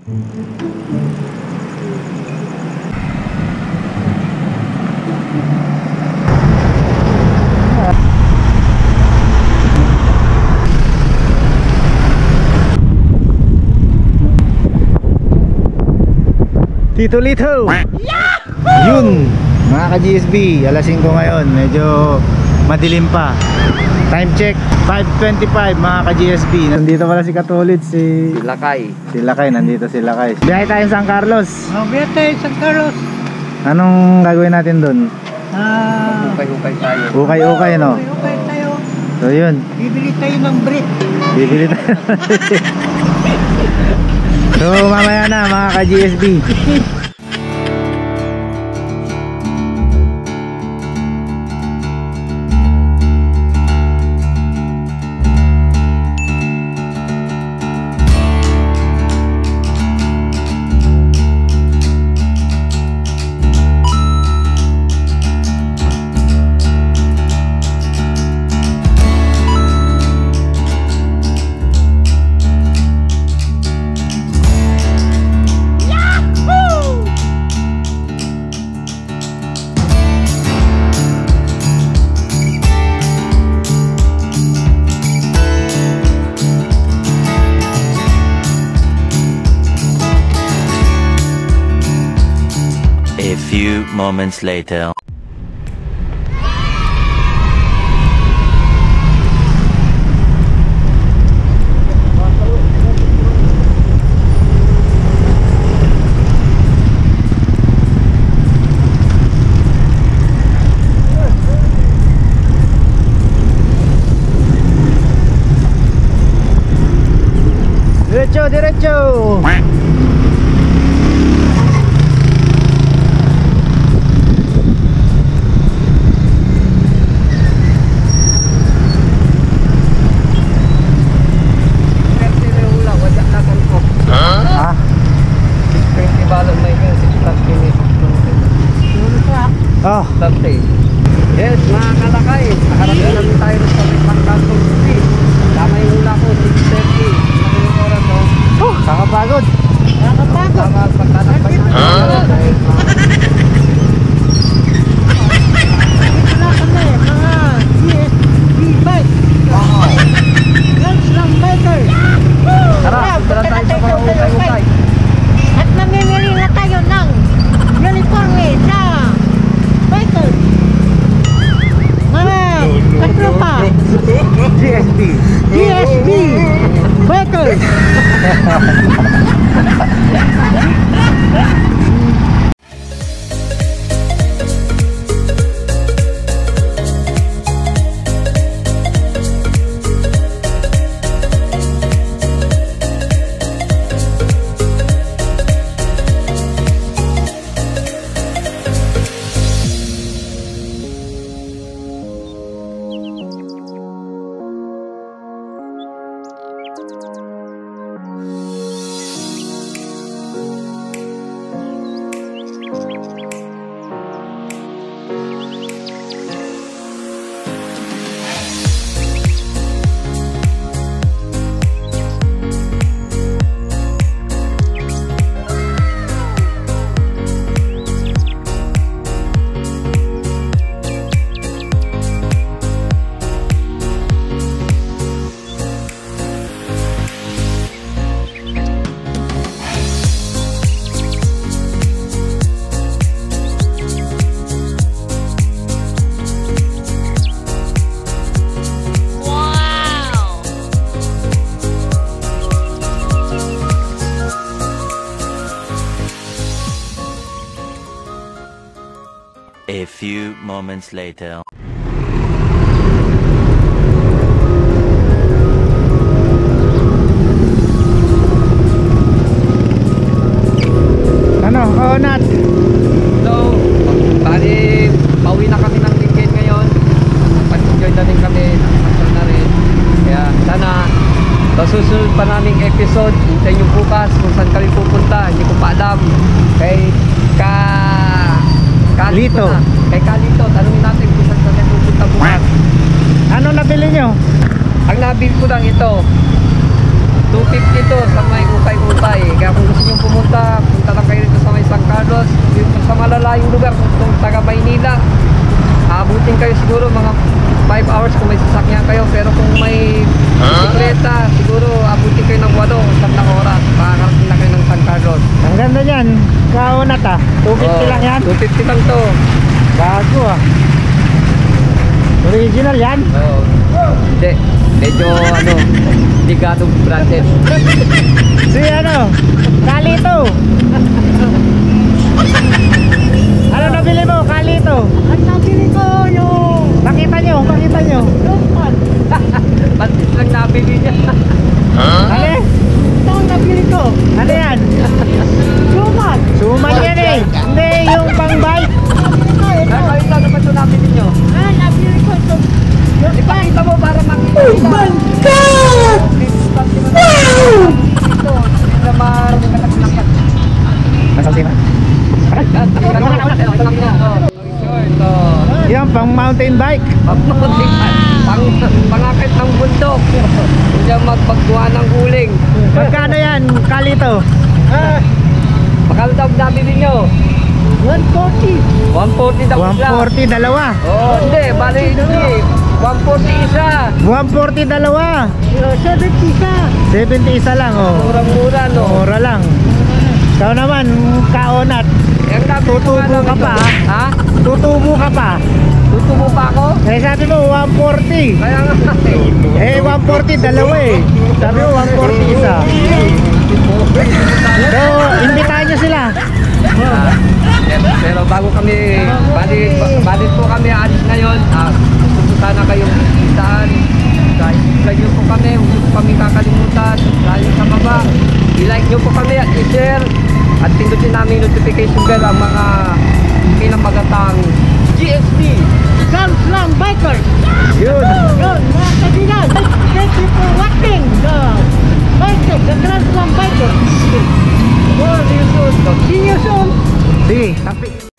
Tito Lito! Yun! Mga ka-GSB, alas 5 ngayon. Medyo madilim pa. Time check, 5:25 mga ka-GSB. Nandito pala si Katulid, si Lakay. Si Lakay, nandito si Lakay. Biyahe tayo sa San Carlos. Biyahe tayo sa San Carlos. Anong gagawin natin doon? Ukay-ukay tayo. Ukay-ukay, no? Ukay tayo. So yun. Bibili tayo ng brick. Bibili tayo. So mamaya na mga ka-GSB. A few moments later. Diretso, diretso. Oh. Yes, mga kalakay, nakarating namin tayo sa may Pangkantong City. Tama yung hula ko, 6:30. Ano yung oras, no? Kakapagod. Nakapagod. Tama, pagkatakpan natin. Dito na kami, mga GSB bike. Girls lang bikers. Tara, tara tayo sa mga ukay-ukay. At namimili na tayo ng uniforme na bikers. Mga katropa. GSB. GSB bikers. A few moments later. Ano? Oo, Nat. So, bali, pauwi na kami ng Lingayen ngayon. Pag-enjoy na rin kami, nakapasal na rin. Kaya sana, sa susunod pa naming episode, hintayin nyo bukas kung saan kami pupunta. Hindi ko pa alam. Kay Kalito na. Kay Kalito, tanungin natin kung saan kami pupunta bukas. Ano nabili nyo? Ang nabili ko lang ito, 250 to sa may ukay-ukay. Kaya kung gusto nyo yan? Kaunat ah. 250 lang yan? 250 lang to. Bago ah. Original yan? Oo. Hindi. Medyo ano, ligado branded. Si ano? Kalito. Ano nabili mo? Kalito. Ang nabili ko yung Pakita nyo. lupan. Batis lang nabili niya. Ano? Ito ang nabili ko. Ano yan? Lupan. Suman yan eh. Hindi, yung pang bike. Ito. Kayo lang naman ito nabili nyo. Ah, nabili ko ito. Ipakita mo para makita nila. Oh my God! Ito, hindi na marami ka nakakakit. Masalti na. Ito. Yan, pang mountain bike. Pangakit ng bundok. Hindi magpagkuha ng uling. Magkano yan, Kalito? Pakala daw nabili nyo. 140. 140 daw isa. 140 dalawa. Oo, hindi. Bali hindi. 140 isa. 140 dalawa. 70 isa. 70 isa lang oh. Murang-mura, no? Mura lang. Ikaw naman, kaonat. Yung nabili ko Tutubo nga ka lang pa, ito. ha? Ha? Tutubo ka pa. Tutubo pa ako? Eh sabi mo 140. Kaya nga eh. Eh 140 dalawa eh. Sabi mo 140 isa. So, imbitahan nyo sila. Pero bago kami, balit po kami alis ngayon, gusto sana kayong bisitahan. I-subscribe nyo po kami, huwag nyo po kami kakalimutan. Dahil sa baba, i-like nyo po kami at i-share. At pindutin namin yung notification bell ang mga pinamagatang GSB. Slam Bikers. Yun. Yun, mga kaibigan. Thank you for watching the Bikers, the Grand Slam Bikers. See you soon. See you soon. Sige, happy.